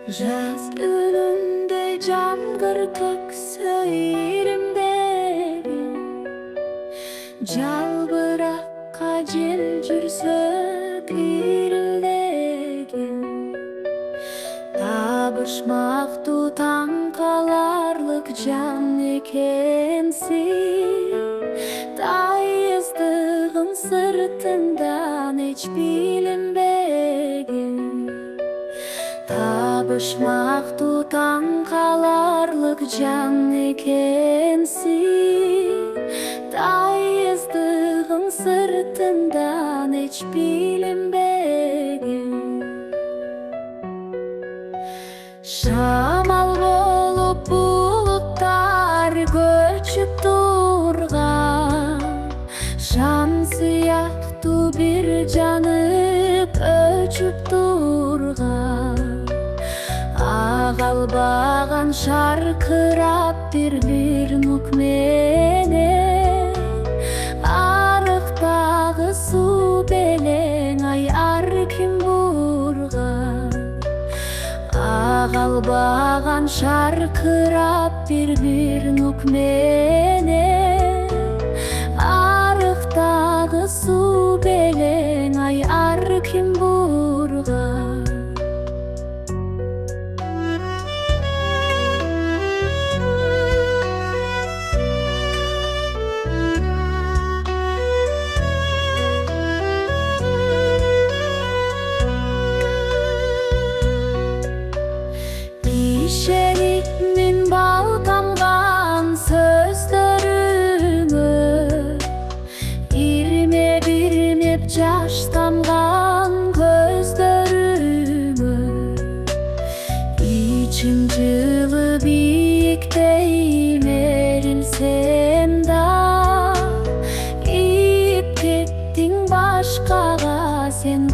Жаз үнінде жаңбыр төксө иірімдегі, жалбыраққа жел жүрсө ирілдегі, табышмактуу таң каларлык жан экенсиң, тайыздыгым сыртыңдан эч билинбегин. Табышмактуу таң каларлык жан экенсиң, тайыздыгым сыртыңдан эч билинбегин. Шамал болуп булуттар көчүп турган, шам сыяктуу бир жанып өчүп турган, агалбаган шаркырап бир нук менен, арыктагы суу белең ай ар ким бурган. Агалбаган шаркырап бир нук менен, арыктагы суу белең ай ар ким бурган. Ишенимин балкамган сөздөрүңө, ирмеп жаш тамган көздөрүңө, ичим жылы бийиктей мерилсем да, иип кеттиң башкага сен